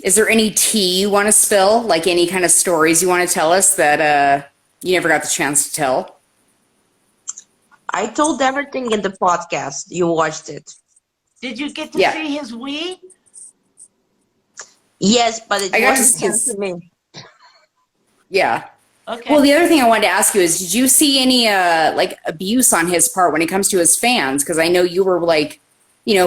is there any tea you want to spill? Like any kind of stories you want to tell us that you never got the chance to tell? I told everything in the podcast. You watched it. Did you get to Yeah. see his Wii? Yes, but it I got to wasn't see sent to me. Yeah. Okay. Well, the other thing I wanted to ask you is, did you see any like abuse on his part when it comes to his fans? Because I know you were like,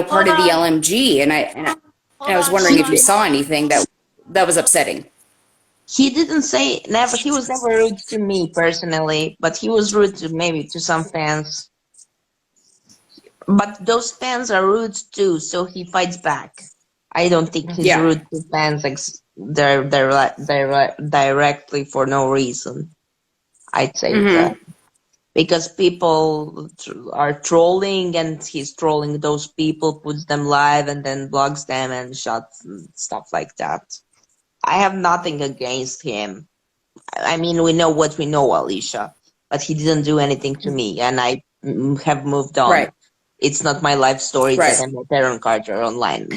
part of the LMG, and I was wondering if you saw anything that was upsetting. He didn't say never. He was never rude to me personally, but he was rude to maybe to some fans. But those fans are rude too, so he fights back. I don't think he's rude to fans directly for no reason. I'd say that. Because people are trolling, and he's trolling those people, puts them live, and then blogs them and shuts and stuff like that. I have nothing against him. I mean, we know what we know, Alisha, but he didn't do anything to me, and I have moved on. Right. It's not my life story that I met Aaron Carter online.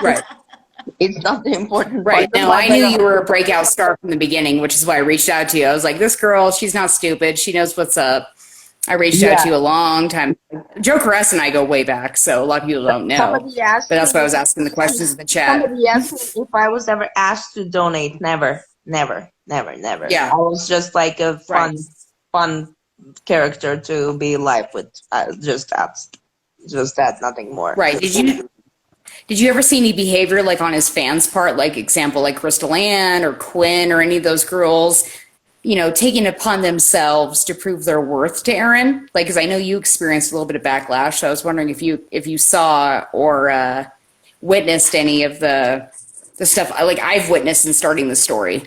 Right. It's not the important Right. part. No, I knew you were a breakout star from the beginning, which is why I reached out to you. I was like, this girl, she's not stupid. She knows what's up. I reached out to you a long time. Jokeress and I go way back, so a lot of people don't know. Somebody asked but that's why I was asking the questions in the chat. Somebody asked me if I was ever asked to donate. Never. Yeah. I was just like a fun character to be live with. Just that, nothing more. Right. Did you ever see any behavior like on his fans' part, like example, like Crystal Ann or Quinn or any of those girls, taking it upon themselves to prove their worth to Aaron? Like, because I know you experienced a little bit of backlash, so I was wondering if you saw or witnessed any of the stuff like I've witnessed in starting the story.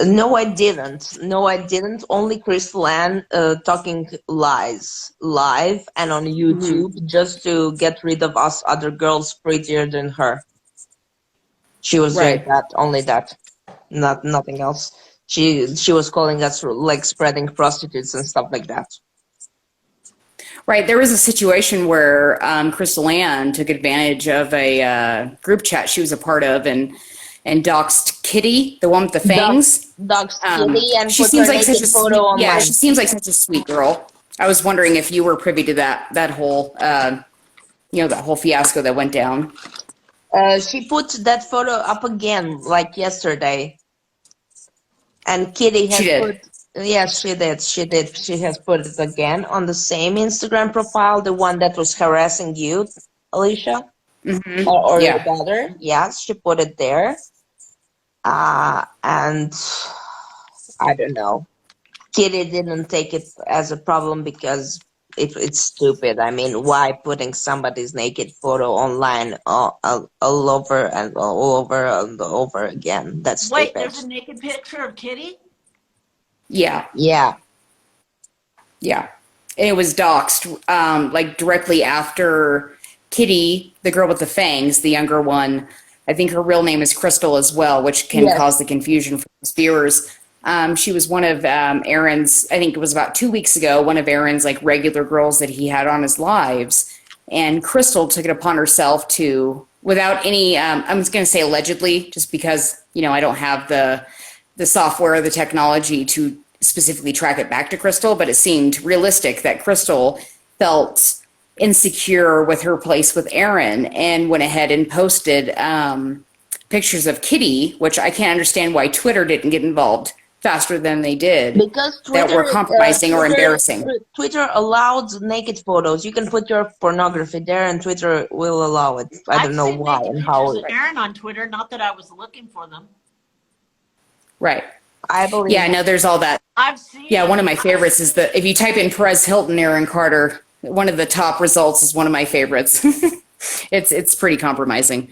No, I didn't. Only Crystal Ann talking lies live and on YouTube just to get rid of us other girls prettier than her. She was doing that, only that, nothing else. She was calling us like spreading prostitutes and stuff like that. Right. There was a situation where Crystal Ann took advantage of a group chat she was a part of and doxed Kitty, the one with the fangs. Doxed Kitty and she put seems her like such a photo online. Yeah, she seems like such a sweet girl. I was wondering if you were privy to that whole that whole fiasco that went down. She put that photo up again like yesterday, and Kitty has put. Yes, she did. She has put it again on the same Instagram profile, the one that was harassing you, Alisha. Or your daughter. Yes, she put it there. And I don't know. Kitty didn't take it as a problem because it's stupid. I mean, why putting somebody's naked photo online all over and over again? That's stupid. Wait, there's a naked picture of Kitty? Yeah. Yeah. Yeah. And it was doxed like directly after Kitty, the girl with the fangs, the younger one. I think her real name is Crystal as well, which can cause the confusion for those viewers. She was one of Aaron's, I think it was about 2 weeks ago, one of Aaron's like regular girls that he had on his lives. And Crystal took it upon herself to, without any, I'm just going to say allegedly, just because, I don't have the software or the technology to specifically track it back to Crystal, but it seemed realistic that Crystal felt insecure with her place with Aaron and went ahead and posted pictures of Kitty, which I can't understand why Twitter didn't get involved faster than they did, because Twitter, that were compromising or embarrassing. Twitter allowed naked photos. You can put your pornography there, and Twitter will allow it. I don't know why and how. Aaron on Twitter, not that I was looking for them. Right. I believe. Yeah, no, there's all that. I've seen. Yeah, one of my favorites is if you type in Perez Hilton, Aaron Carter, one of the top results is one of my favorites. It's pretty compromising.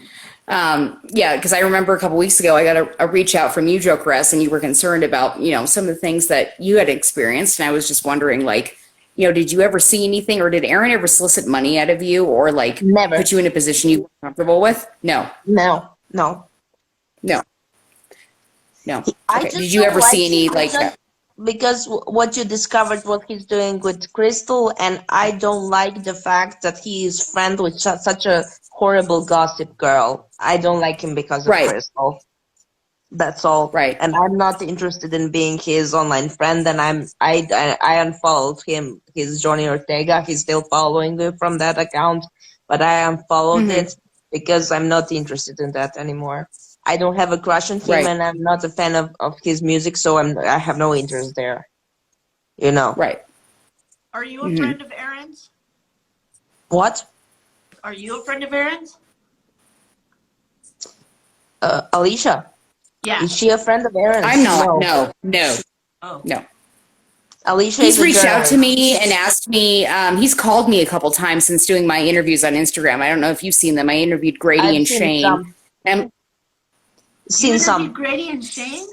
Yeah, because I remember a couple weeks ago, I got a reach out from you, Jokeress, and you were concerned about, some of the things that you had experienced. And I was just wondering, like, did you ever see anything, or did Aaron ever solicit money out of you, or like Never. Put you in a position you were comfortable with? No. Okay. Did you ever see any like that? Because what you discovered, what he's doing with Crystal, and I don't like the fact that he is friend with such a horrible gossip girl. I don't like him because of Right. Crystal. That's all. Right. And I'm not interested in being his online friend. And I unfollowed him. He's Johnny Ortega. He's still following me from that account, but I unfollowed it because I'm not interested in that anymore. I don't have a crush on him, Right. and I'm not a fan of his music, so I have no interest there. You know. Right. Are you a friend of Aaron's? What? Are you a friend of Aaron's? Alisha. Yeah. Is she a friend of Aaron's? I'm not. No. Oh. No. Alisha He's is a reached out journalist. to me and asked me, he's called me a couple times since doing my interviews on Instagram. I don't know if you've seen them. I interviewed Grady I've and seen Shane. some. And You Seen some. interviewed Grady and Shane?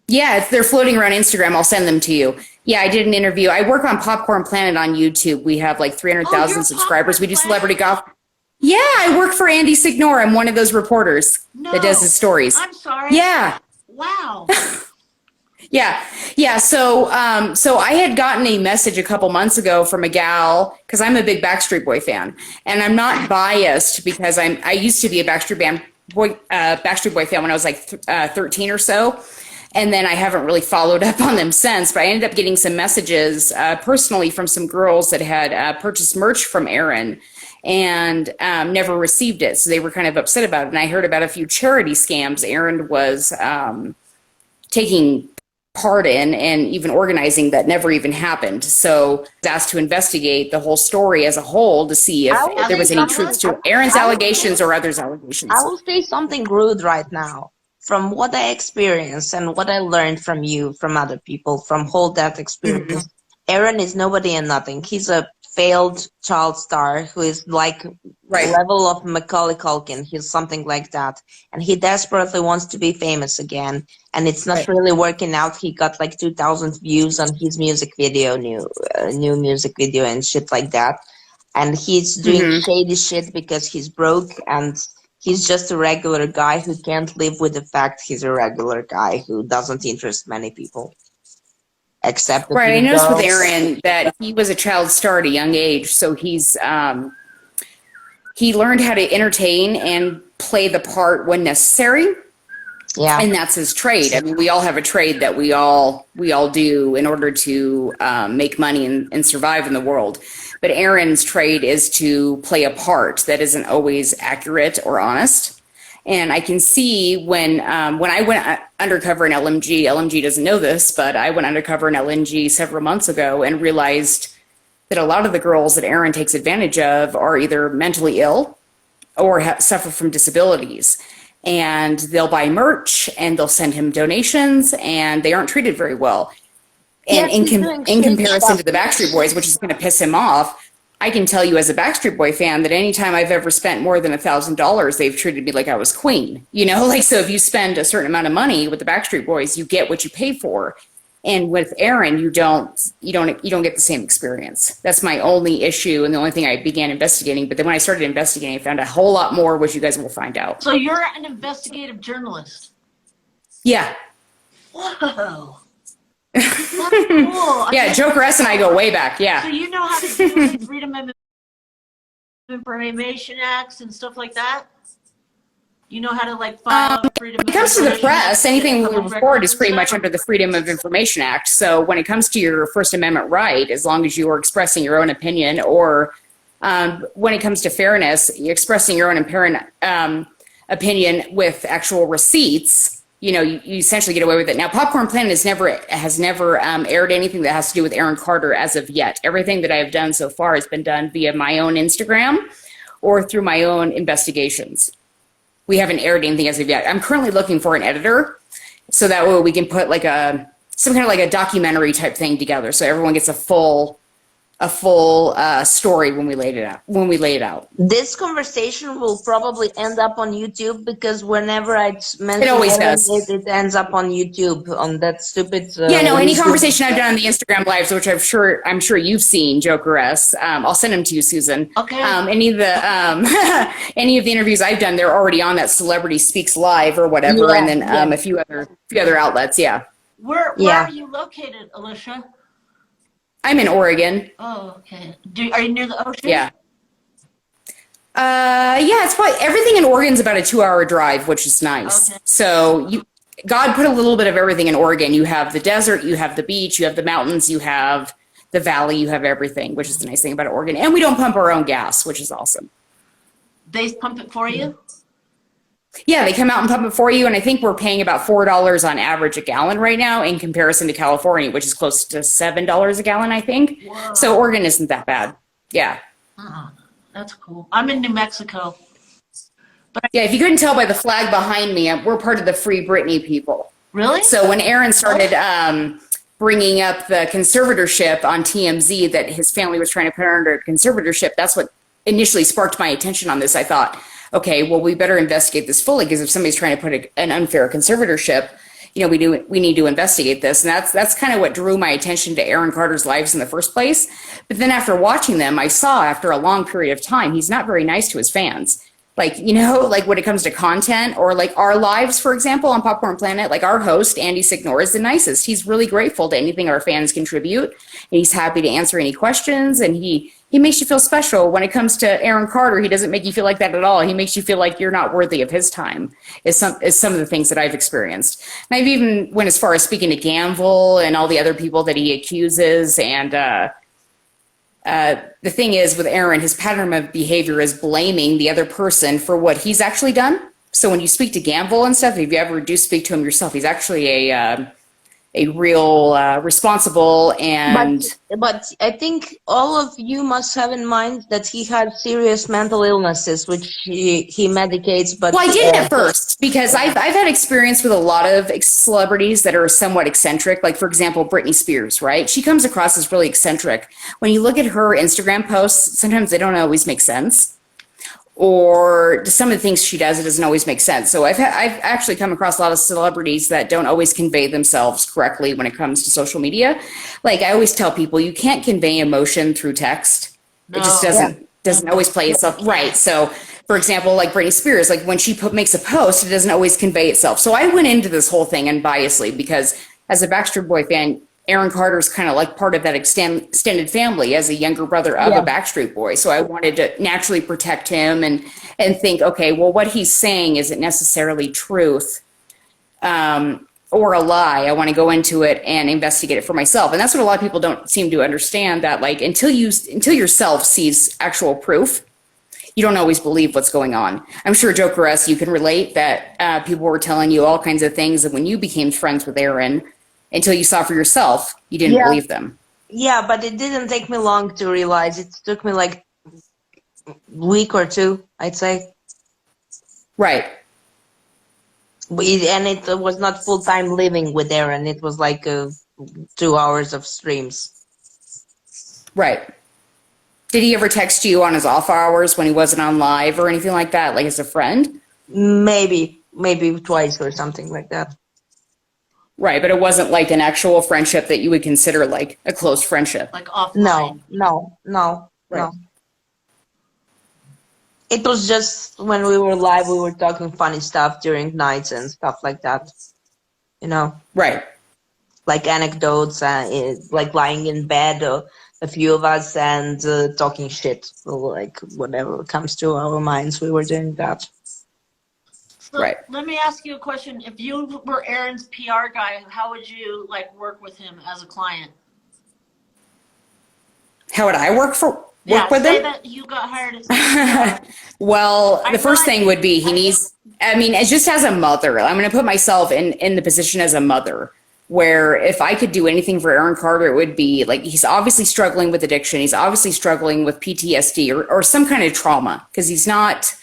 yeah, they're floating around Instagram. I'll send them to you. Yeah, I did an interview. I work on Popcorn Planet on YouTube. We have like 300,000 you're subscribers. We do Popcorn celebrity Planet? golf. Yeah, I work for Andy Signor. I'm one of those reporters that does his stories. I'm sorry. Yeah. Wow. Yeah. So I had gotten a message a couple months ago from a gal, because I'm a big Backstreet Boy fan, and I'm not biased because I used to be a Backstreet Boy fan when I was like 13 or so, and then I haven't really followed up on them since. But I ended up getting some messages personally from some girls that had purchased merch from Aaron and never received it, so they were kind of upset about it. And I heard about a few charity scams Aaron was taking part in and even organizing that never even happened. So I was asked to investigate the whole story as a whole to see if there was any truth to Aaron's allegations or others' allegations. I will say something rude right now. From what I experienced and what I learned from you, from other people, from whole that experience, Aaron is nobody and nothing. He's a failed child star who is like level of Macaulay Culkin. He's something like that. And he desperately wants to be famous again. And it's not really working out. He got like 2,000 views on his music video, new music video and shit like that. And he's doing shady shit because he's broke, and he's just a regular guy who can't live with the fact he's a regular guy who doesn't interest many people. Except I noticed with Aaron that he was a child star at a young age, so he's he learned how to entertain and play the part when necessary. Yeah, and that's his trade. I mean, we all have a trade that we all do in order to make money and survive in the world. But Aaron's trade is to play a part that isn't always accurate or honest. And I can see when I went undercover in LMG doesn't know this, but I went undercover in LNG several months ago and realized that a lot of the girls that Aaron takes advantage of are either mentally ill or suffer from disabilities. And they'll buy merch and they'll send him donations, and they aren't treated very well. And in comparison to the Backstreet Boys, which is going to piss him off, I can tell you as a Backstreet Boy fan that anytime I've ever spent more than $1,000, they've treated me like I was queen. You know, like, so if you spend a certain amount of money with the Backstreet Boys, you get what you pay for. And with Aaron, you don't get the same experience. That's my only issue and the only thing I began investigating. But then when I started investigating, I found a whole lot more, which you guys will find out. So you're an investigative journalist. Yeah. Whoa. That's cool. Yeah, Jokeress and I go way back. Yeah. So you know how to do like Freedom of Information Acts and stuff like that? You know how to like file freedom. When it comes to the press, anything we report is pretty much under the Freedom of Information Act. So when it comes to your First Amendment right, as long as you are expressing your own opinion, or when it comes to fairness, you're expressing your own opinion with actual receipts, you know, you essentially get away with it. Now, Popcorn Planet has never aired anything that has to do with Aaron Carter as of yet. Everything that I have done so far has been done via my own Instagram or through my own investigations. We haven't aired anything as of yet. I'm currently looking for an editor, so that way we can put like some kind of like a documentary type thing together, so everyone gets a full story when we lay it out. This conversation will probably end up on YouTube, because whenever I mention it always does. It ends up on YouTube on that stupid. Any conversation I've done on the Instagram lives, which I'm sure you've seen, Jokeress. I'll send them to you, Susan. Okay. Any of the any of the interviews I've done, they're already on that Celebrity Speaks Live or whatever, and then a few other outlets. Yeah. Where are you located, Alisha? I'm in Oregon. Oh, okay. Are you near the ocean? Yeah. Yeah, it's probably everything in Oregon's about a 2-hour drive, which is nice. Okay. So God put a little bit of everything in Oregon. You have the desert, you have the beach, you have the mountains, you have the valley, you have everything, which is the nice thing about Oregon. And we don't pump our own gas, which is awesome. They pump it for you? Yeah, they come out and pump it for you, and I think we're paying about $4 on average a gallon right now in comparison to California, which is close to $7 a gallon, I think. Whoa. So Oregon isn't that bad. Yeah. That's cool. I'm in New Mexico. Yeah, if you couldn't tell by the flag behind me, we're part of the Free Britney people. Really? So when Aaron started bringing up the conservatorship on TMZ, that his family was trying to put her under conservatorship, that's what initially sparked my attention on this. I thought, okay, well, we better investigate this fully, because if somebody's trying to put an unfair conservatorship, you know, we need to investigate this. And that's kind of what drew my attention to Aaron Carter's lives in the first place. But then after watching them, I saw after a long period of time, he's not very nice to his fans. Like, you know, like when it comes to content or like our lives, for example, on Popcorn Planet, like our host, Andy Signor, is the nicest. He's really grateful to anything our fans contribute. And he's happy to answer any questions. And he makes you feel special. When it comes to Aaron Carter, he doesn't make you feel like that at all. He makes you feel like you're not worthy of his time, is some of the things that I've experienced. And I've even went as far as speaking to Gamble and all the other people that he accuses. And the thing is with Aaron, his pattern of behavior is blaming the other person for what he's actually done. So when you speak to Gamble and stuff, if you ever do speak to him yourself, he's actually a real responsible and... But I think all of you must have in mind that he had serious mental illnesses, which he medicates. But well, I didn't at first, because I've had experience with a lot of celebrities that are somewhat eccentric. Like, for example, Britney Spears, right? She comes across as really eccentric. When you look at her Instagram posts, sometimes they don't always make sense. Or some of the things she does, it doesn't always make sense. So I've actually come across a lot of celebrities that don't always convey themselves correctly when it comes to social media. Like I always tell people, you can't convey emotion through text. No. It just doesn't always play itself right. So, for example, like Britney Spears, like when she makes a post, it doesn't always convey itself. So I went into this whole thing unbiasedly because as a Backstreet Boy fan, Aaron Carter's kind of like part of that extended family as a younger brother of a Backstreet Boy. So I wanted to naturally protect him and think, okay, well, what he's saying isn't necessarily truth or a lie. I want to go into it and investigate it for myself. And that's what a lot of people don't seem to understand, that like until yourself sees actual proof, you don't always believe what's going on. I'm sure, Jokeress, you can relate that people were telling you all kinds of things. And when you became friends with Aaron, until you saw for yourself, you didn't believe them. Yeah, but it didn't take me long to realize. It took me like a week or two, I'd say. Right. And it was not full-time living with Aaron. It was like 2 hours of streams. Right. Did he ever text you on his off hours when he wasn't on live or anything like that, like as a friend? Maybe twice or something like that. Right, but it wasn't like an actual friendship that you would consider like a close friendship. Like offline. No. Right. No. It was just when we were live, we were talking funny stuff during nights and stuff like that. You know? Right. Like anecdotes, like lying in bed, a few of us, and talking shit. Like whatever comes to our minds, we were doing that. So right. Let me ask you a question. If you were Aaron's PR guy, how would you like work with him as a client? How would I work with say him? That you got hired as Well, the first thing would be it's just as a mother. I'm going to put myself in the position as a mother, where if I could do anything for Aaron Carter, it would be like, he's obviously struggling with addiction. He's obviously struggling with PTSD or some kind of trauma, because he's not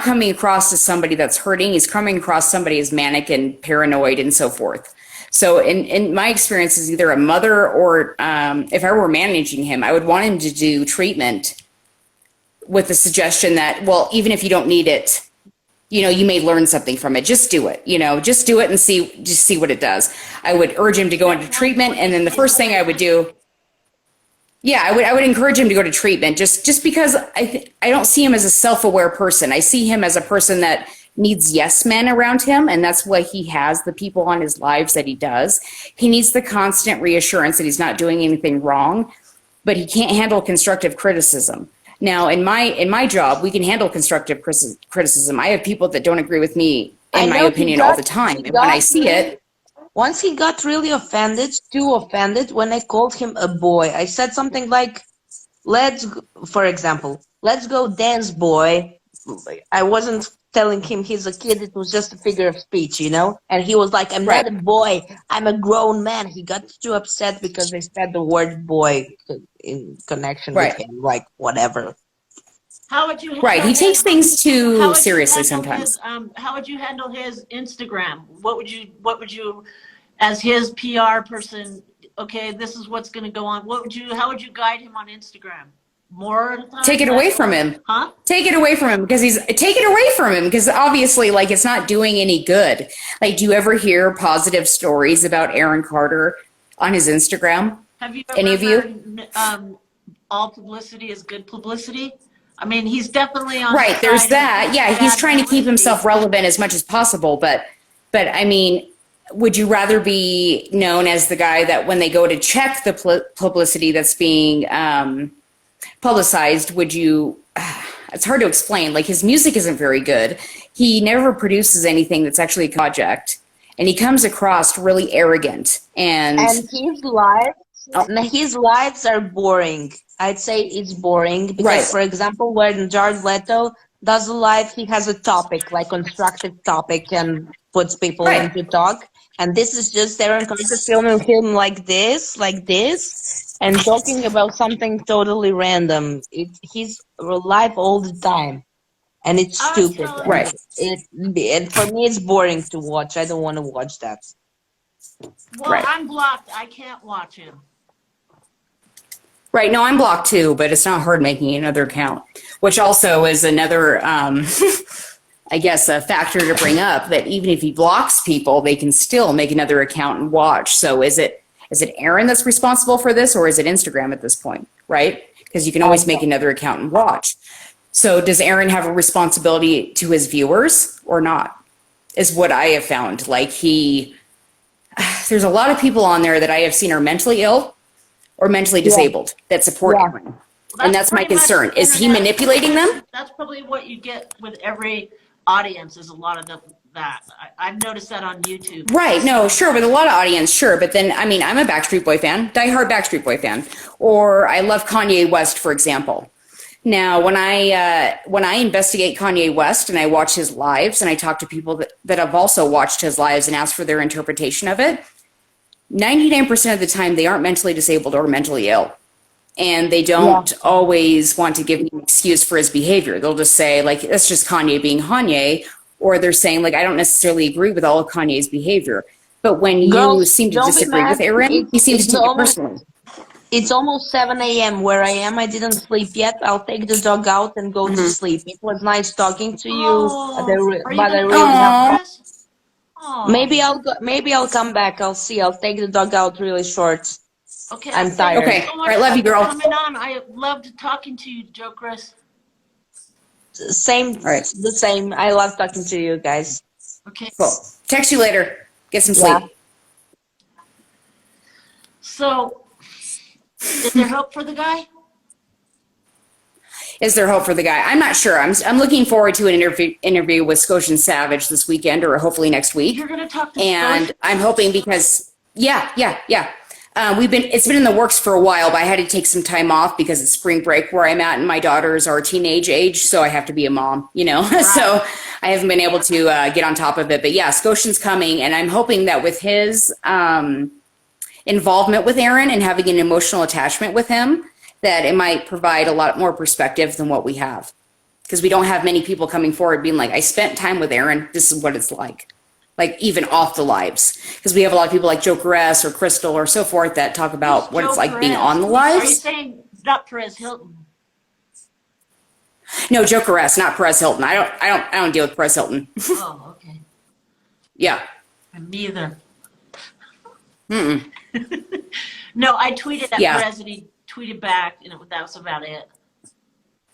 coming across as somebody that's hurting. He's coming across somebody as manic and paranoid and so forth. So in my experience as either a mother or if I were managing him, I would want him to do treatment with the suggestion that, well, even if you don't need it, you know, you may learn something from it. Just do it, just do it and see what it does. I would urge him to go into treatment. And then the first thing I would do, I would encourage him to go to treatment just because I don't see him as a self-aware person. I see him as a person that needs yes men around him, and that's why he has the people on his lives that he does. He needs the constant reassurance that he's not doing anything wrong, but he can't handle constructive criticism. Now, in my job, we can handle constructive criticism. I have people that don't agree with me in my opinion all the time, and when I see it, once he got really offended, too offended, when I called him a boy. I said something like, for example, let's go dance, boy. I wasn't telling him he's a kid, it was just a figure of speech, you know? And he was like, I'm not a boy, I'm a grown man. He got too upset because they said the word boy in connection with him, like, whatever. How would you he takes things too seriously sometimes. How would you handle his Instagram? What would you, as his PR person, okay, this is what's going to go on. How would you guide him on Instagram? More of the time? Take it away from him. Huh? Take it away from him because obviously, like, it's not doing any good. Like, do you ever hear positive stories about Aaron Carter on his Instagram? Have you Any of you? Heard, all publicity is good publicity? I mean, he's definitely on. Right, there's that. Yeah, he's trying to keep himself relevant as much as possible. But I mean, would you rather be known as the guy that when they go to check the publicity that's being publicized, would you? It's hard to explain. Like, his music isn't very good. He never produces anything that's actually a project, and he comes across really arrogant. And his lives are boring. I'd say it's boring because, for example, when Jared Leto does a live, he has a topic, like constructive topic, and puts people into talk. And this is just Aaron Carter filming him like this, and talking about something totally random. He's live all the time, and it's stupid. And for me, it's boring to watch. I don't want to watch that. Well, I'm blocked. I can't watch him. Right. No, I'm blocked too, but it's not hard making another account, which also is another, I guess, a factor to bring up, that even if he blocks people, they can still make another account and watch. So is it Aaron that's responsible for this, or is it Instagram at this point? Right. Because you can always make another account and watch. So does Aaron have a responsibility to his viewers or not, is what I have found. Like, there's a lot of people on there that I have seen are mentally ill or mentally disabled that support Aaron. And that's my concern. Is he manipulating them? That's probably what you get with every audience, is a lot of that. I've noticed that on YouTube. Right. No, sure. With a lot of audience, sure. But then, I mean, I'm a Backstreet Boy fan, diehard Backstreet Boy fan. Or I love Kanye West, for example. Now, when I investigate Kanye West and I watch his lives and I talk to people that have also watched his lives and ask for their interpretation of it, 99% of the time they aren't mentally disabled or mentally ill. And they don't always want to give me an excuse for his behavior. They'll just say, like, that's just Kanye being Kanye. Or they're saying, like, I don't necessarily agree with all of Kanye's behavior. But when you seem to disagree with Aaron, he seems to take it personally. It's almost 7 a.m. where I am. I didn't sleep yet. I'll take the dog out and go to sleep. It was nice talking to you, but I really have. Maybe I'll come back. I'll see. I'll take the dog out really short. Okay. I'm tired. Okay. All right. Love you, girl. Coming on. I loved talking to you, Jokeress. Same. Right. The same. I love talking to you guys. Okay. Cool. Text you later. Get some sleep. So, is there hope for the guy? Is there hope for the guy? I'm not sure. I'm looking forward to an interview with ScotianSavage this weekend, or hopefully next week. You're going to talk to And Scotian? I'm hoping because it's been in the works for a while, but I had to take some time off because it's spring break where I'm at, and my daughters are teenage age, so I have to be a mom, you know. Right. So I haven't been able to get on top of it. But yeah, Scotian's coming, and I'm hoping that with his involvement with Aaron and having an emotional attachment with him, that it might provide a lot more perspective than what we have. Because we don't have many people coming forward being like, I spent time with Aaron, this is what it's like even off the lives. Because we have a lot of people like Jokeress or Crystal or so forth that talk about what it's like being on the lives. Are you saying not Perez Hilton? No, Jokeress, not Perez Hilton. I don't deal with Perez Hilton. Oh, okay. Yeah. Me either. No, I tweeted at Perez and he tweeted back, and that was about it.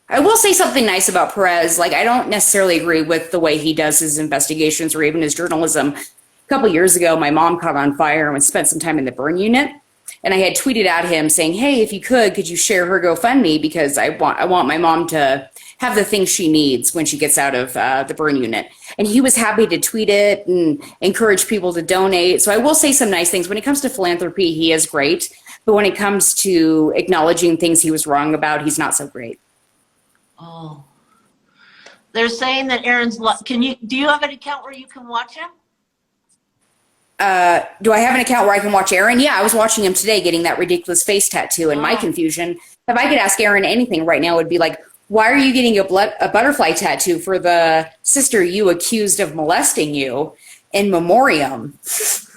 I will say something nice about Perez. Like, I don't necessarily agree with the way he does his investigations or even his journalism. A couple years ago, my mom caught on fire and spent some time in the burn unit. And I had tweeted at him saying, hey, if you could you share her GoFundMe, because I want my mom to have the things she needs when she gets out of the burn unit. And he was happy to tweet it and encourage people to donate. So I will say some nice things. When it comes to philanthropy, he is great. But when it comes to acknowledging things he was wrong about, he's not so great. Oh. They're saying that Aaron's, do you have an account where you can watch him? Do I have an account where I can watch Aaron? Yeah, I was watching him today getting that ridiculous face tattoo. And my confusion, if I could ask Aaron anything right now, it would be like, why are you getting a butterfly tattoo for the sister you accused of molesting you in memoriam?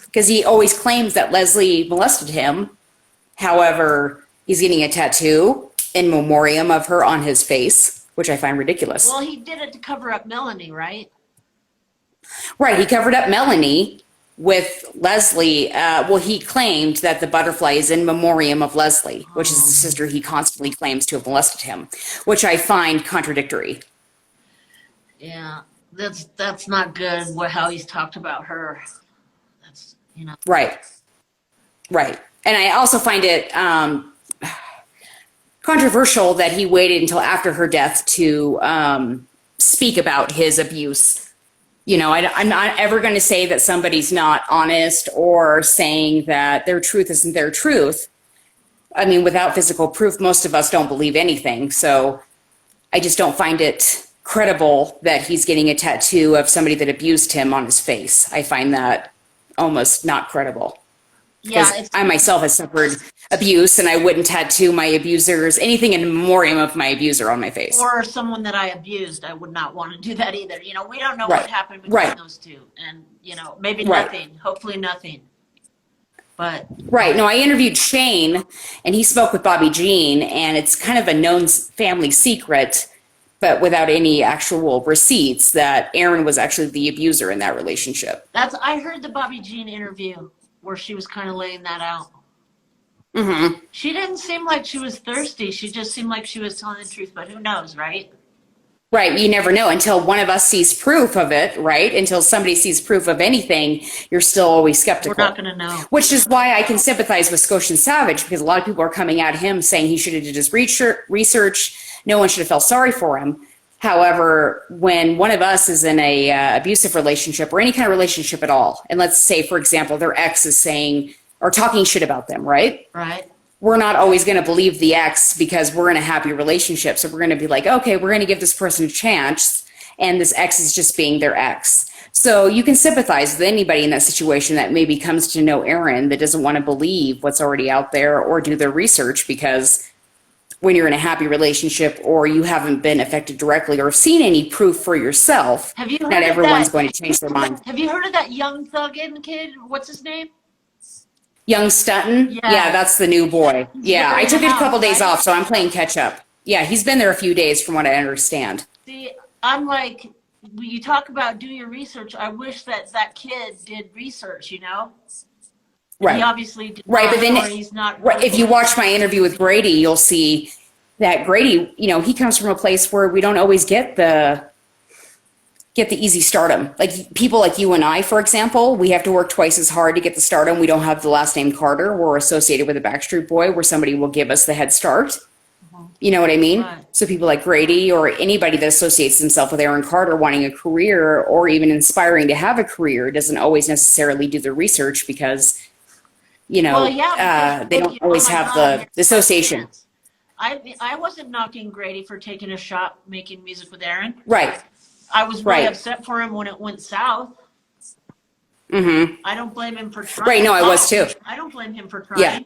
Because he always claims that Leslie molested him. However, he's getting a tattoo in memoriam of her on his face, which I find ridiculous. Well, he did it to cover up Melanie, right? Right, he covered up Melanie with Leslie. He claimed that the butterfly is in memoriam of Leslie, which is the sister he constantly claims to have molested him, which I find contradictory. Yeah, that's not good. How he's talked about her. That's Right. And I also find it controversial that he waited until after her death to speak about his abuse. I'm not ever going to say that somebody's not honest or saying that their truth isn't their truth. I mean, without physical proof, most of us don't believe anything. So I just don't find it credible that he's getting a tattoo of somebody that abused him on his face. I find that almost not credible. Yeah, I myself have suffered abuse, and I wouldn't tattoo my abusers, anything in memoriam of my abuser on my face. Or someone that I abused, I would not want to do that either. We don't know what happened between those two. And, maybe nothing, hopefully nothing. But Right. No, I interviewed Shane, and he spoke with Bobby Jean, and it's kind of a known family secret, but without any actual receipts, that Aaron was actually the abuser in that relationship. I heard the Bobby Jean interview where she was kind of laying that out. Mm-hmm. She didn't seem like she was thirsty. She just seemed like she was telling the truth, but who knows, right? Right. You never know until one of us sees proof of it, right? Until somebody sees proof of anything, you're still always skeptical. We're not going to know. Which is why I can sympathize with ScotianSavage, because a lot of people are coming at him saying he should have did his research. No one should have felt sorry for him. However, when one of us is in a abusive relationship or any kind of relationship at all, and let's say, for example, their ex is saying or talking shit about them, right? Right. We're not always going to believe the ex because we're in a happy relationship. So we're going to be like, okay, we're going to give this person a chance, and this ex is just being their ex. So you can sympathize with anybody in that situation that maybe comes to know Aaron that doesn't want to believe what's already out there or do their research, because when you're in a happy relationship or you haven't been affected directly or seen any proof for yourself, not everyone's going to change their mind. Have you heard of that young thuggin kid? What's his name? Young Stutton? Yeah, that's the new boy. Yeah, I took it a couple days off, so I'm playing catch up. Yeah, he's been there a few days from what I understand. See, I'm like, you talk about do your research. I wish that kid did research, Right. He obviously did right, but then he's not. Right, if you watch my interview with Grady, you'll see that Grady, he comes from a place where we don't always get the easy stardom. Like people like you and I, for example, we have to work twice as hard to get the stardom. We don't have the last name Carter. We're associated with a Backstreet Boy where somebody will give us the head start. You know what I mean? Right. So people like Grady or anybody that associates themselves with Aaron Carter wanting a career or even inspiring to have a career doesn't always necessarily do the research because they don't always have the association. I wasn't knocking Grady for taking a shot making music with Aaron. Right. I was really upset for him when it went south. Mm-hmm. I don't blame him for trying. Right. No, I was too. I don't blame him for trying. Yeah.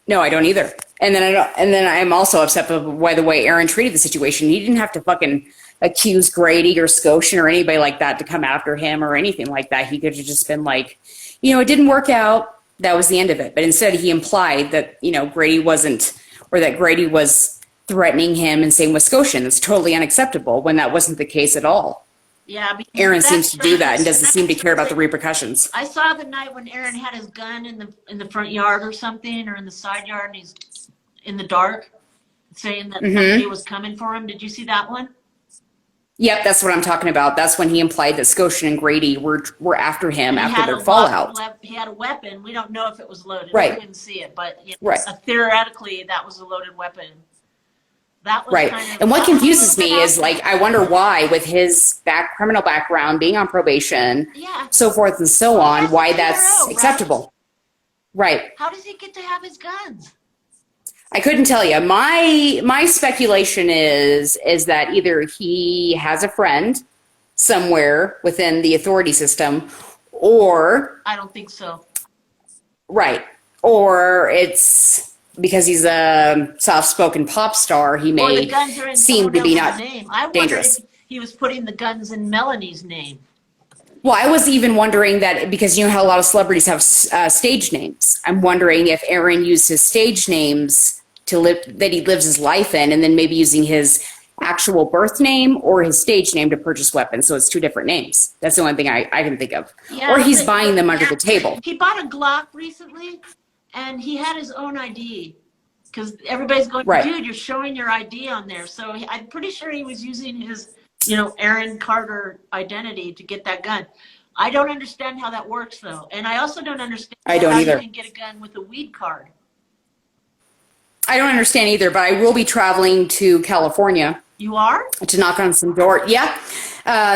No, I don't either. And then I'm also upset by the way Aaron treated the situation. He didn't have to fucking accuse Grady or Scotian or anybody like that to come after him or anything like that. He could have just been like, it didn't work out. That was the end of it. But instead he implied that, Grady wasn't, or that Grady was threatening him and saying with Scotian. It's totally unacceptable when that wasn't the case at all. Yeah, Aaron seems to do that and doesn't seem to care about the repercussions. I saw the night when Aaron had his gun in the front yard or something, or in the side yard, and he's in the dark, saying that somebody was coming for him. Did you see that one? Yep, that's what I'm talking about. That's when he implied that Scotian and Grady were after him And after their fallout. He had a weapon. We don't know if it was loaded. Right. We couldn't see it, but you know, Right. Theoretically, that was a loaded weapon. That was Right. kind of, And what that was a confuses little me bit is, out like, there. I wonder why, with his criminal background, being on probation, Yeah. so forth and so He on, has a why PRO, that's right? acceptable. Right. How does he get to have his guns? I couldn't tell you. My speculation is that either he has a friend somewhere within the authority system, or I don't think so. right, or it's because he's a soft-spoken pop star. He Or the may guns are in seem someone to be else's not name. I wondered dangerous. if he was putting the guns in Melanie's name. Well, I was even wondering that, because you know how a lot of celebrities have stage names. I'm wondering if Aaron used his stage names to live, that he lives his life in, and then maybe using his actual birth name or his stage name to purchase weapons. So it's two different names. That's the only thing I can think of. Yeah, Or he's but- buying them under the table. He bought a Glock recently, and he had his own ID. Because everybody's going, Right. dude, you're showing your ID on there. So I'm pretty sure he was using his, you know, Aaron Carter identity to get that gun. I don't understand how that works, though. And I also don't understand I don't how either. you can get a gun with a weed card. I don't understand either, but I will be traveling to California You are? to knock on some doors. Yeah.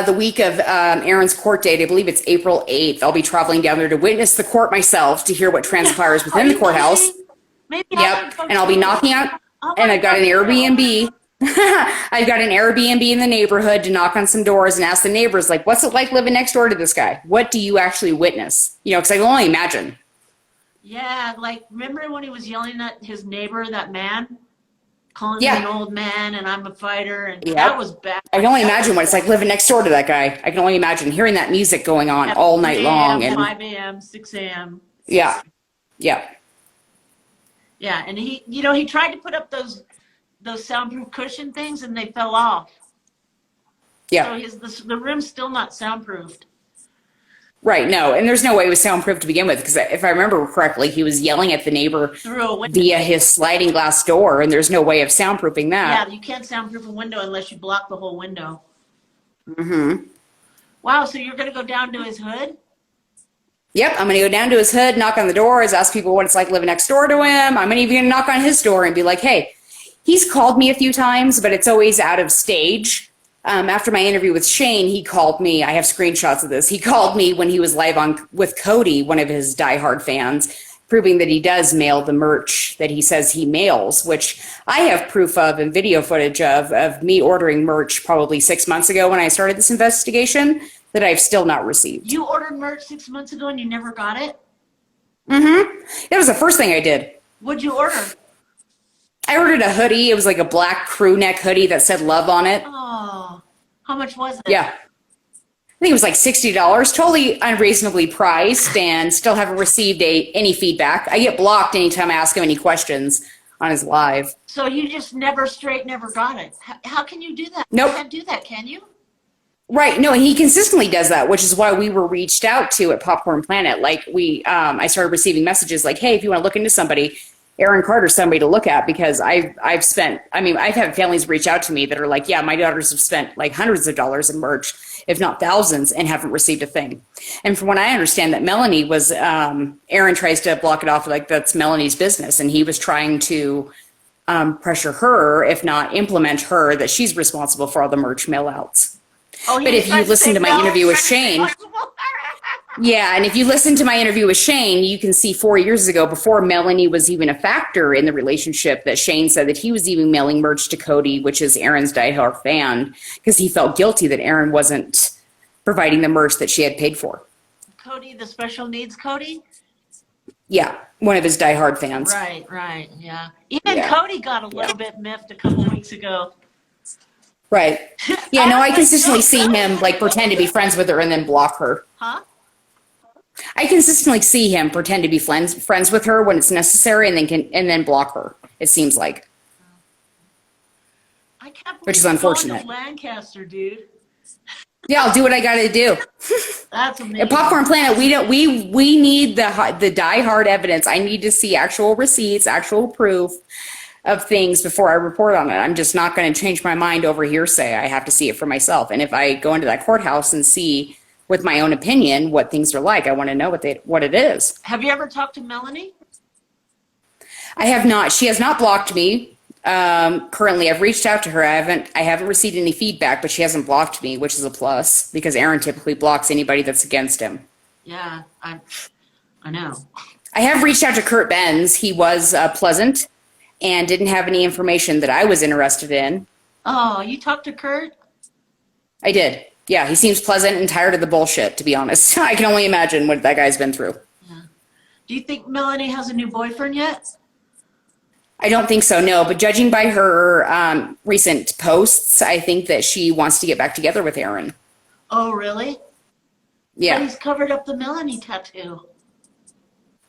The week of Aaron's court date, I believe it's April 8th. I'll be traveling down there to witness the court myself, to hear what transpires within the courthouse. Maybe I Yep. should go And I'll be too. knocking out, Oh and my I've got an God. Airbnb. I've got an Airbnb in the neighborhood to knock on some doors and ask the neighbors, like, what's it like living next door to this guy? What do you actually witness? You know, because I can only imagine. Yeah, like, remember when he was yelling at his neighbor, that man? Calling Yeah. him an old man, and I'm a fighter, and Yep. that was bad. I can only That imagine was what it's like living next door to that guy. I can only imagine hearing that music going on at all night 3 long. a.m., And 5 a.m., 6 a.m. yeah, yeah, Yeah, and he, you know, he tried to put up those soundproof cushion things, and they fell off. yeah. So the room's still not soundproofed. Right, no. And there's no way it was soundproof to begin with, because if I remember correctly, he was yelling at the neighbor Through a window. via his sliding glass door, and there's no way of soundproofing that. Yeah, you can't soundproof a window unless you block the whole window. Mm-hmm. Wow, so you're going to go down to his hood? Yep, I'm going to go down to his hood, knock on the doors, ask people what it's like living next door to him. I'm even going to knock on his door and be like, hey, he's called me a few times, but it's always out of stage. After my interview with Shane, he called me. I have screenshots of this. He called me when he was live on with Cody, one of his diehard fans, proving that he does mail the merch that he says he mails, which I have proof of and video footage of me ordering merch probably 6 months ago when I started this investigation that I've still not received. You ordered merch 6 months ago and you never got it? Mm-hmm. That was the first thing I did. What'd you order? I ordered a hoodie. It was like a black crew neck hoodie that said love on it. Oh, how much was it? Yeah. I think it was like $60, totally unreasonably priced, and still haven't received any feedback. I get blocked anytime I ask him any questions on his live. So you just never got it. How can you do that? Nope. You can't do that, can you? Right. No, and he consistently does that, which is why we were reached out to at Popcorn Planet. Like I started receiving messages like, hey, if you want to look into somebody, Aaron Carter's somebody to look at, because I've had families reach out to me that are like, yeah, my daughters have spent like hundreds of dollars in merch, if not thousands, and haven't received a thing. And from what I understand, that Melanie was, Aaron tries to block it off like that's Melanie's business, and he was trying to pressure her, if not implement her, that she's responsible for all the merch mail outs. Oh, he But if you tried to listen say to my no, interview with tried to say Shane, flexible. yeah, and if you listen to my interview with Shane, you can see 4 years ago, before Melanie was even a factor in the relationship, that Shane said that he was even mailing merch to Cody, which is Aaron's diehard fan, because he felt guilty that Aaron wasn't providing the merch that she had paid for. Cody, the special needs Cody? Yeah, one of his diehard fans. Right, yeah. Even Yeah. Cody got a little bit miffed a couple weeks ago. Right. Yeah, no, I consistently see him like pretend to be friends with her and then block her. Huh? I consistently see him pretend to be friends with her when it's necessary, and then block her. It seems like. I can't believe Which is you're going unfortunate. to Lancaster, dude. Yeah, I'll do what I got to do. That's amazing. At Popcorn Planet, we need the diehard evidence. I need to see actual receipts, actual proof of things before I report on it. I'm just not going to change my mind over hearsay. I have to see it for myself. And if I go into that courthouse and see with my own opinion what things are like, I want to know what it is. Have you ever talked to Melanie? I have not. She has not blocked me. Currently, I've reached out to her. I haven't received any feedback, but she hasn't blocked me, which is a plus because Aaron typically blocks anybody that's against him. Yeah, I know. I have reached out to Kurt Benz. He was pleasant and didn't have any information that I was interested in. Oh, you talked to Kurt? I did. Yeah, he seems pleasant and tired of the bullshit, to be honest. I can only imagine what that guy's been through. Yeah. Do you think Melanie has a new boyfriend yet? I don't think so, no. But judging by her recent posts, I think that she wants to get back together with Aaron. Oh, really? Yeah. But he's covered up the Melanie tattoo.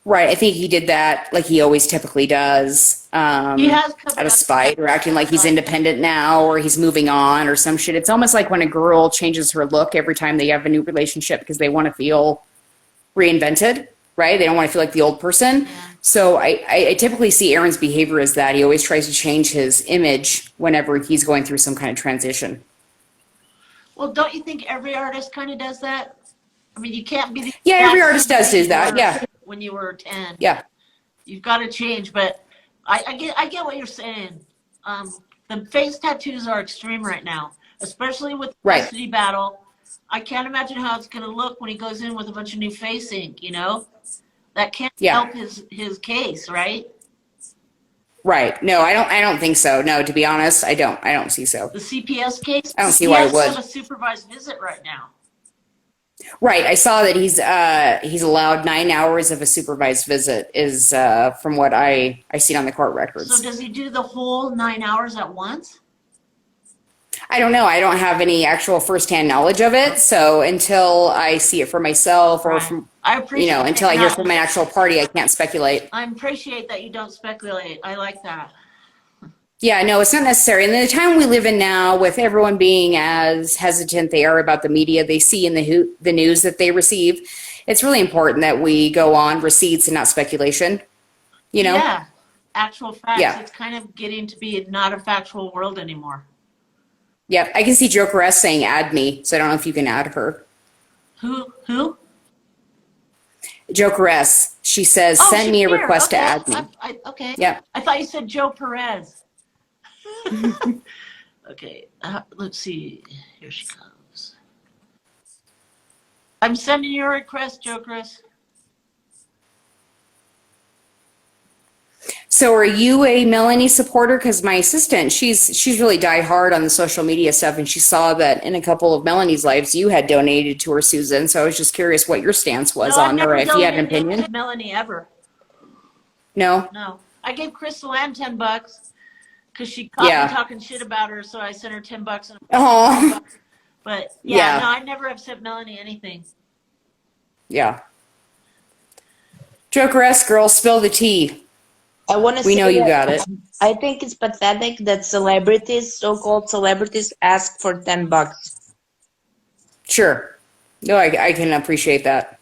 Right. I think he did that like he always typically does. He has covered out of up spite or acting like he's independent now or he's moving on or some shit. It's almost like when a girl changes her look every time they have a new relationship because they want to feel reinvented, right? They don't want to feel like the old person. Yeah. So I typically see Aaron's behavior as that. He always tries to change his image whenever he's going through some kind of transition. Well, don't you think every artist kind of does that? I mean, you can't be the every artist does do that. Yeah. When you were 10. Yeah. You've got to change, but I get what you're saying. The face tattoos are extreme right now, especially with the custody battle. I can't imagine how it's going to look when he goes in with a bunch of new face ink, you know? That can't help his case, right? Right. No, I don't think so. No, to be honest, I don't see so. The CPS case? I don't see why it would. He has a supervised visit right now. Right. I saw that he's allowed 9 hours of a supervised visit is from what I seen on the court records. So does he do the whole 9 hours at once? I don't know. I don't have any actual firsthand knowledge of it. So until I see it for myself or from, until I hear from an actual party, I can't speculate. I appreciate that you don't speculate. I like that. Yeah, no, it's not necessary. And the time we live in now, with everyone being as hesitant they are about the media they see in the news that they receive, it's really important that we go on receipts and not speculation. You know? Yeah, actual facts. Yeah. It's kind of getting to be not a factual world anymore. Yep, I can see Jokeress saying add me, so I don't know if you can add her. Who? Jokeress. She says, send me a request to add me. Okay. Yeah. I thought you said Joe Perez. Okay, let's see. Here she comes. I'm sending you a request, Jokeress. So are you a Melanie supporter? Because my assistant, she's really died hard on the social media stuff, and she saw that in a couple of Melanie's lives you had donated to her, Susan. So I was just curious what your stance was on her, if you had an opinion. To Melanie ever. No? No. I gave Crystal Ann $10 because she caught me talking shit about her, so I sent her $10. Oh. But no, I never have sent Melanie anything. Yeah. Jokeress, girl, spill the tea. I want to say we know you got it. I think it's pathetic that celebrities, so-called celebrities, ask for $10. Sure. No, I can appreciate that.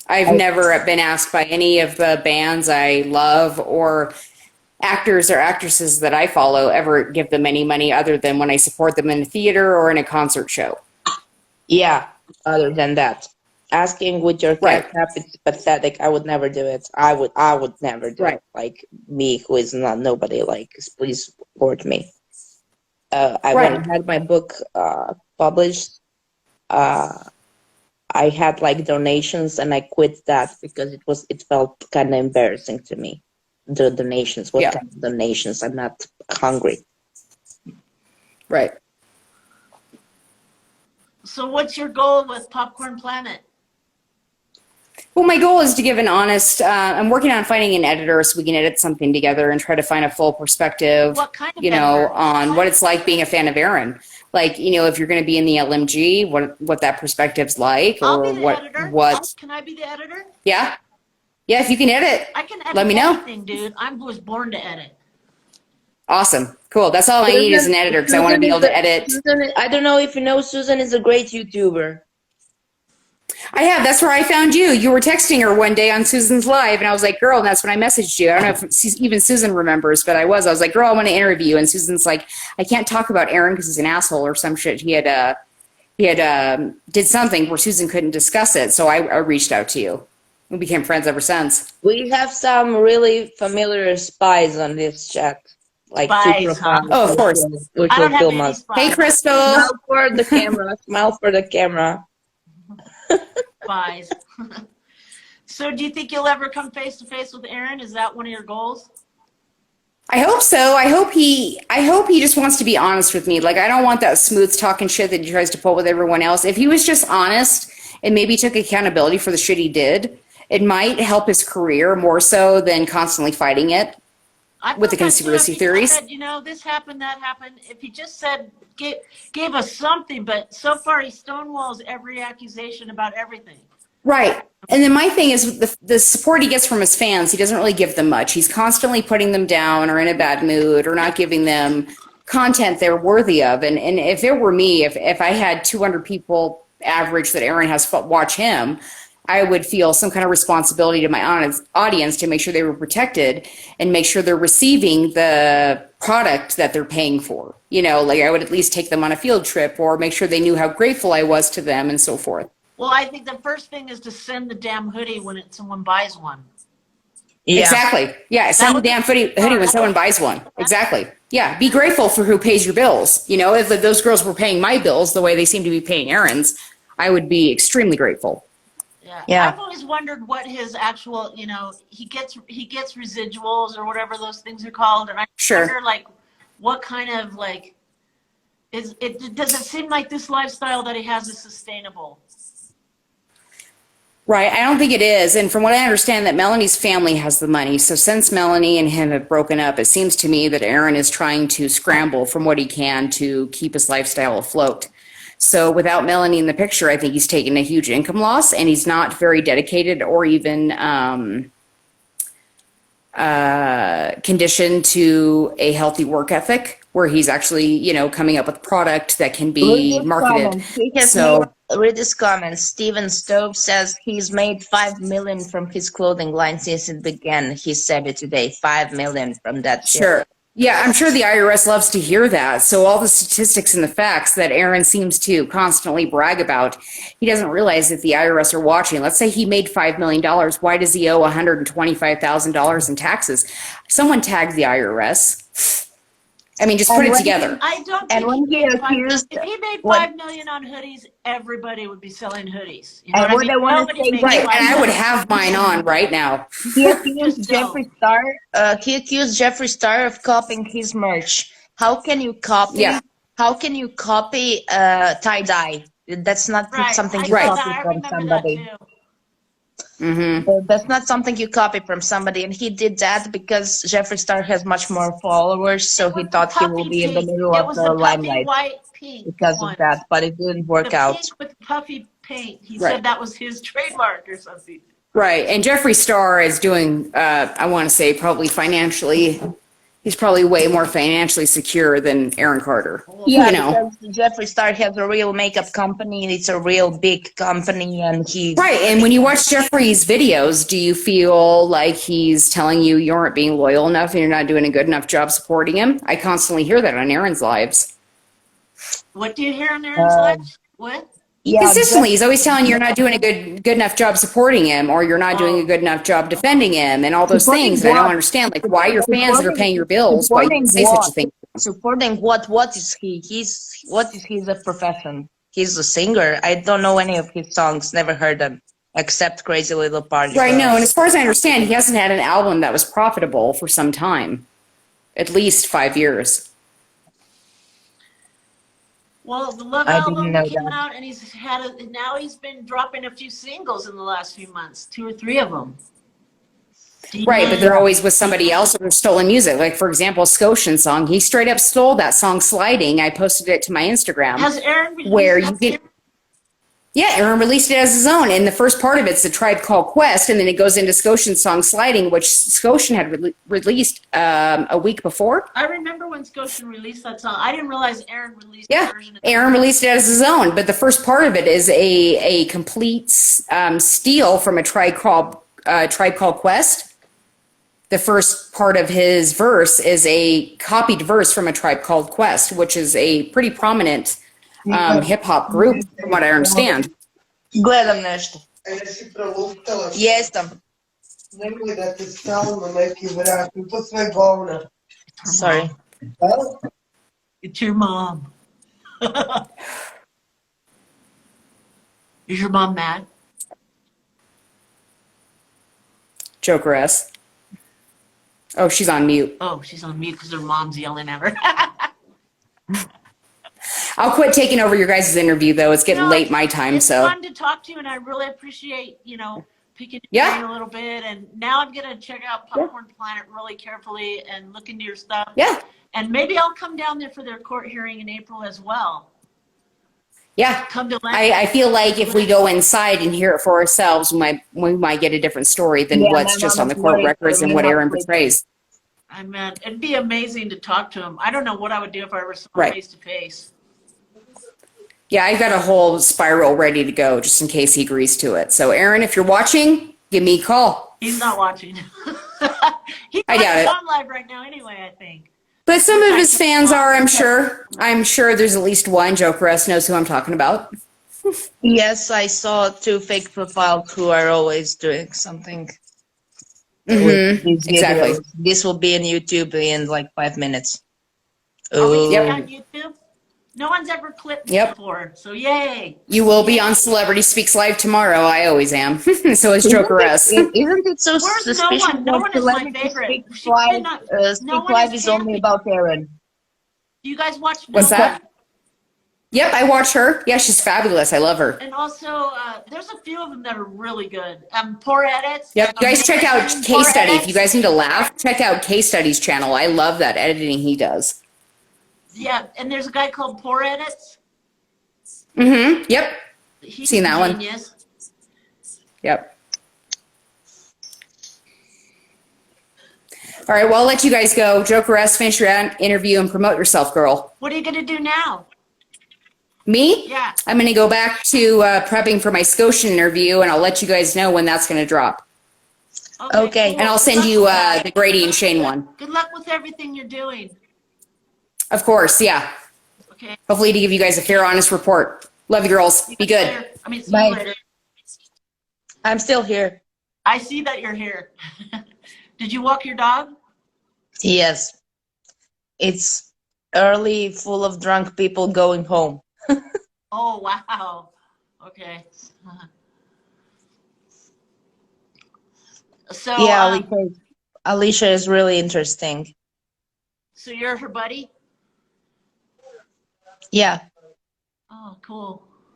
I've never been asked by any of the bands I love or actors or actresses that I follow ever give them any money other than when I support them in a theater or in a concert show. Yeah, other than that. Asking with your cash app, it's pathetic. I would never do it. I would never do it. Like me, who is not nobody, like, please support me. When I had my book published, I had like donations, and I quit that because it felt kind of embarrassing to me. The donations, what kind of donations? I'm not hungry. Right. So what's your goal with Popcorn Planet? Well, my goal is to give an honest, I'm working on finding an editor so we can edit something together and try to find a full perspective, what kind of on what it's like being a fan of Aaron. Like, if you're going to be in the LMG, what that perspective's like, I'll or be the editor. Can I be the editor? Yeah. Yeah, if you can edit, I can edit let me know. Anything, dude. I was born to edit. Awesome. Cool. That's all I need is an editor because I want to be able to edit. Susan, I don't know if you know, Susan is a great YouTuber. I have. That's where I found you. You were texting her one day on Susan's live, and I was like, girl, and that's when I messaged you. I don't know if even Susan remembers, but I was like, girl, I want to interview you. And Susan's like, I can't talk about Aaron because he's an asshole or some shit. He had did something where Susan couldn't discuss it. So I reached out to you. We became friends ever since. We have some really familiar spies on this chat. Like Spies, huh? Oh, of course. Which I will don't have film any us. spies. Hey, Crystal. Smile for the camera. Smile for the camera. Spies. So do you think you'll ever come face to face with Aaron? Is that one of your goals? I hope so. I hope he just wants to be honest with me. Like, I don't want that smooth talking shit that he tries to pull with everyone else. If he was just honest and maybe took accountability for the shit he did, it might help his career more so than constantly fighting it with the conspiracy theories. Said, this happened, that happened. If he just said, gave us something, but so far he stonewalls every accusation about everything. Right. And then my thing is the support he gets from his fans, he doesn't really give them much. He's constantly putting them down or in a bad mood or not giving them content they're worthy of. And if it were me, if I had 200 people average that Aaron has watch him, I would feel some kind of responsibility to my audience to make sure they were protected and make sure they're receiving the product that they're paying for. Like I would at least take them on a field trip or make sure they knew how grateful I was to them and so forth. Well, I think the first thing is to send the damn hoodie when someone buys one. Yeah. Exactly. Yeah, send the damn hoodie when someone buys one. Exactly. Yeah, be grateful for who pays your bills. If those girls were paying my bills the way they seem to be paying Aaron's, I would be extremely grateful. Yeah. I've always wondered what his actual, he gets residuals or whatever those things are called, and I wonder like what kind of like does it seem like this lifestyle that he has is sustainable? Right. I don't think it is. And from what I understand, that Melanie's family has the money. So since Melanie and him have broken up, it seems to me that Aaron is trying to scramble from what he can to keep his lifestyle afloat. So without Melanie in the picture, I think he's taken a huge income loss, and he's not very dedicated or even conditioned to a healthy work ethic where he's actually, coming up with product that can be marketed. Read this comment. Steven Stove says he's made $5 million from his clothing line since it began. He said it today, $5 million from that. Sure. Yeah, I'm sure the IRS loves to hear that. So all the statistics and the facts that Aaron seems to constantly brag about, he doesn't realize that the IRS are watching. Let's say he made $5 million. Why does he owe $125,000 in taxes? Someone tagged the IRS. I mean, just put it together. I don't think if he made $5 million on hoodies, everybody would be selling hoodies. You know what I mean? Right, and I would have mine on right now. He accused Jeffree Star of copying his merch. How can you copy? Yeah. How can you copy tie dye? That's not something you copy from somebody. That's not something you copy from somebody, and he did that because Jeffree Star has much more followers, so he thought he will be in the middle of the limelight because of that, but it didn't work out. Pink with puffy paint. He said that was his trademark or something. Right, and Jeffree Star is doing, I want to say, probably financially, he's probably way more financially secure than Aaron Carter. Yeah, because Jeffree Star has a real makeup company, and it's a real big company, and he... Right, and when you watch Jeffree's videos, do you feel like he's telling you you aren't being loyal enough and you're not doing a good enough job supporting him? I constantly hear that on Aaron's lives. What do you hear on Aaron's lives? What? Yeah, consistently, he's always telling you you're not doing a good enough job supporting him, or you're not doing a good enough job defending him, and all those things. And I don't understand, like, why your fans that are paying your bills, why you say such a thing. Supporting what? What is he? What is his profession? He's a singer. I don't know any of his songs. Never heard them, except Crazy Little Party. Right, no, and as far as I understand, he hasn't had an album that was profitable for some time, at least 5 years. Well, the Love album came out, and now he's been dropping a few singles in the last few months, 2 or 3 of them. Right, but they're always with somebody else, or they're stolen music. Like, for example, Scotian song, he straight up stole that song, Sliding. I posted it to my Instagram. Has Aaron where you get... Yeah, Aaron released it as his own, and the first part of it's a Tribe Called Quest, and then it goes into Scotian's song Sliding, which Scotian had released a week before. I remember when Scotian released that song. I didn't realize Aaron released Yeah, the version of Aaron released it as his own, but the first part of it is a complete steal from a Tribe Called Quest. The first part of his verse is a copied verse from a Tribe Called Quest, which is a pretty prominent hip-hop group, from what I understand. Gledam nešto. Jesam. Nemoj da te stalno neki vrati, to sve govna. Sorry. It's your mom. Is your mom mad? Jokeress. Oh, she's on mute. Oh, she's on mute because her mom's yelling at her. I'll quit taking over your guys' interview, though. It's getting late my time, it's so. It's fun to talk to you, and I really appreciate, picking your brain a little bit. And now I'm going to check out Popcorn Planet really carefully and look into your stuff. Yeah. And maybe I'll come down there for their court hearing in April as well. Yeah. Come to Lancaster. I feel like if we go inside and hear it for ourselves, we might get a different story than what's just on the court records and what Aaron portrays. I mean, it'd be amazing to talk to him. I don't know what I would do if I ever saw him face to face. Yeah, I've got a whole spiral ready to go just in case he agrees to it. So, Aaron, if you're watching, give me a call. He's not watching. I doubt it. On live right now anyway, I think. But some of his fans are, I'm sure. I'm sure there's at least one. Jokeress knows who I'm talking about. Yes, I saw 2 fake profiles who are always doing something. Exactly. This will be on YouTube in like 5 minutes. Are we Yep. on YouTube? No one's ever clipped me before, so yay. You will be on Celebrity Speaks Live tomorrow. I always am. So is Jokeress. Isn't it so Where's suspicious no one is my favorite. Speak Live is only about Aaron? Do you guys watch What's that? Yep, I watch her. Yeah, she's fabulous. I love her. And also, there's a few of them that are really good. Poor Edits. Yep, you guys check out K Study. If you guys need to laugh, check out K Study's channel. I love that editing he does. Yeah, and there's a guy called Poor Edits. Yep. He's seen that one. Genius. Yep. All right, well, I'll let you guys go. Jokeress, finish your interview and promote yourself, girl. What are you going to do now? Me? Yeah. I'm going to go back to prepping for my Scotian interview, and I'll let you guys know when that's going to drop. Okay. Cool. And I'll send you the Grady and Shane one. Good luck with everything you're doing. Of course, yeah. Okay. Hopefully to give you guys a fair, honest report. Love you, girls. Be good. See you later. I'm still here. I see that you're here. Did you walk your dog? Yes. It's early, full of drunk people going home. Oh, wow. Okay. So yeah, Alisha is really interesting. So you're her buddy? Yeah. Oh, cool.